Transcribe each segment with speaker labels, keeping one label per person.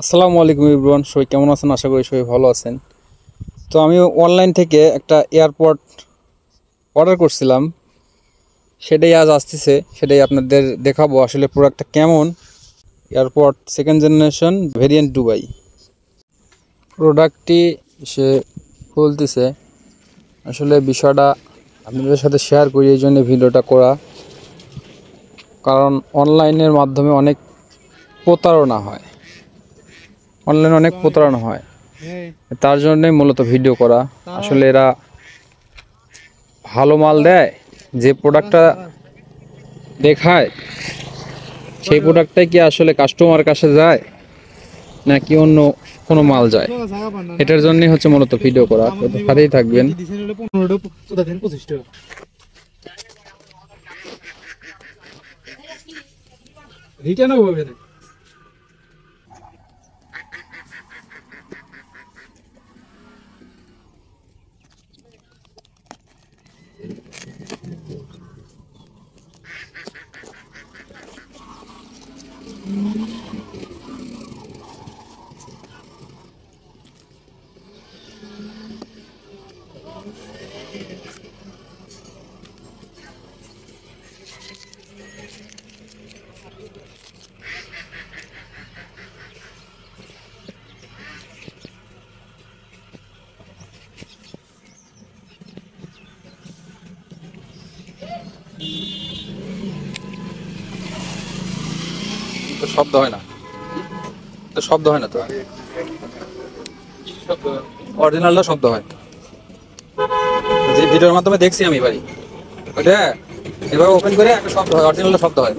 Speaker 1: আসসালামু আলাইকুম এভরিওয়ান, সবাই কেমন আছেন? আশা করি সবাই ভালো আছেন। তো আমি অনলাইন থেকে একটা এয়ারপড অর্ডার করছিলাম, সেটাই আজ আসতেছে, সেটাই আপনাদের দেখাবো আসলে প্রোডাক্টটা কেমন। AirPod second generation variant Dubai প্রোডাক্টটি সে খুলতেছে। আসলে বিষয়টা আপনাদের সাথে শেয়ার করি, এই জন্য ভিডিওটা করা, কারণ অনলাইনের মাধ্যমে অনেক প্রতারণা হয়, তার জন্যই মূলত ভিডিও করা। আসলে এরা ভালো মাল দেয়, যে প্রোডাক্টটা দেখায় সেই প্রোডাক্টটাই কি আসলে কাস্টমার কাছে যায় নাকি অন্য কোনো মাল যায়, এটার জন্যই হচ্ছে মূলত ভিডিও করা। সাথেই থাকবেন। তো শব্দ হয় না, তো শব্দ হয় না, তো অরিজিনালটা শব্দ হয়, যে ভিডিওর মাধ্যমে দেখছি আমি ভাই, ওটা এবার ওপেন করে একটা শব্দ হয়, অরিজিনালটা শব্দ হয়।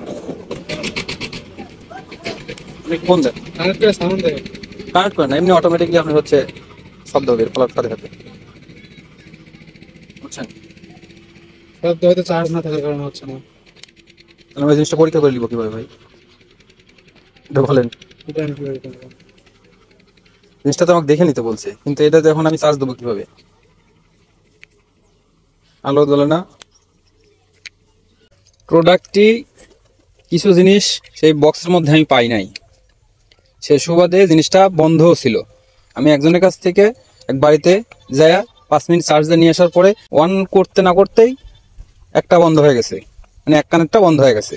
Speaker 1: আপনি ফোন দেন, কানেক্ট করেন না, এমনি অটোমেটিকলি আপনি হচ্ছে শব্দ হবে ফলার সাথে সাথে, বুঝছেন?
Speaker 2: শব্দ হয়তো চার্জ না থাকার কারণে হচ্ছে না।
Speaker 1: তাহলে আমি এই জিনিসটা পরীক্ষা করে নিব কিভাবে ভাই, এটা বলেন।
Speaker 2: এটা আমি কিভাবে করবো?
Speaker 1: জিনিসটা তো আমাকে দেখে নিতে বলছে, কিন্তু এটা যখন আমি চার্জ দেবো কিভাবে? আলো জ্বলে না। প্রোডাক্টটি কিছু জিনিস সেই বক্সের মধ্যে আমি পাই নাই, সে সুবাদে জিনিসটা বন্ধও ছিল। আমি একজনের কাছ থেকে এক বাড়িতে যায়া 5 মিনিট চার্জ দিয়ে নিয়ে আসার পরে অন করতে না করতেই একটা বন্ধ হয়ে গেছে, মানে এক কানেরটা বন্ধ হয়ে গেছে।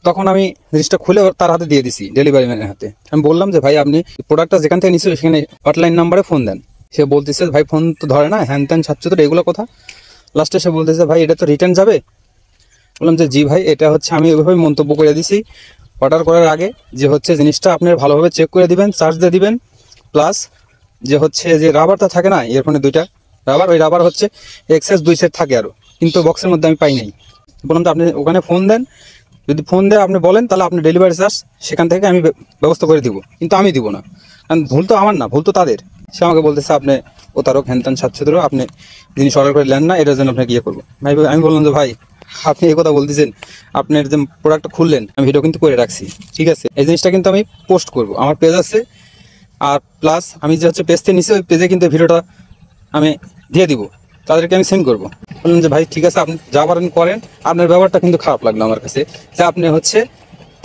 Speaker 1: তখন আমি জিনিসটা খুলে তার হাতে দিয়ে দিছি, ডেলিভারি ম্যানের হাতে। আমি বললাম যে ভাই, আপনি প্রোডাক্টটা যেখান থেকে নিচ্ছেন সেখানে হটলাইন নাম্বারে ফোন দেন। সে বলতেছে ভাই ফোন তো ধরে না, হ্যান ত্যান ছাত্র, এগুলো কথা। লাস্টে সে বলতেছে ভাই এটা তো রিটার্ন যাবে। বললাম যে জি ভাই, এটা হচ্ছে আমি ওইভাবে মন্তব্য করে দিছি অর্ডার করার আগে, যে হচ্ছে জিনিসটা আপনার ভালোভাবে চেক করে দিবেন, চার্জ দিয়ে দিবেন, প্লাস যে হচ্ছে যে রাবারটা থাকে না ইয়ারফোনে, দুইটা রাবার, ওই রাবার হচ্ছে এক্সেস 2 সেট থাকে আরও, কিন্তু বক্সের মধ্যে আমি পাই নাই। বললাম তো আপনি ওখানে ফোন দেন, যদি ফোন দেয় আপনি বলেন, তাহলে আপনি ডেলিভারি চার্জ সেখান থেকে আমি ব্যবস্থা করে দিব, কিন্তু আমি দিব না, কারণ ভুল তো আমার না, ভুল তো তাদের। সে আমাকে বলতেছে আপনি প্রতারক, হ্যানত্যান ছাত্র, আপনি জিনিস অর্ডার করে নেন না, এটার জন্য আপনাকে ইয়ে করবো। ভাই আমি বললাম যে ভাই, আপনি এই কথা বলতেছেন, আপনার যে প্রোডাক্টটা খুললেন আমি ভিডিও কিন্তু করে রাখছি, ঠিক আছে? এই জিনিসটা কিন্তু আমি পোস্ট করব, আমার পেজ আছে, আর প্লাস আমি যে হচ্ছে পেজতে নিছি ওই পেজে কিন্তু ভিডিওটা আমি দিয়ে দিব, তাদেরকে আমি সেন্ড করবো। বললেন যে ভাই ঠিক আছে, আপনি যা পারেন করেন। আপনার ব্যাপারটা কিন্তু খারাপ লাগলো আমার কাছে, যে আপনি হচ্ছে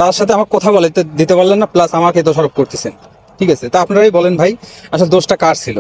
Speaker 1: তার সাথে আমার কথা বলে দিতে পারলেন না, প্লাস আমাকে দোষারোপ করতেছেন, ঠিক আছে? তা আপনারাই বলেন ভাই, আসলে দোষটা কার ছিল?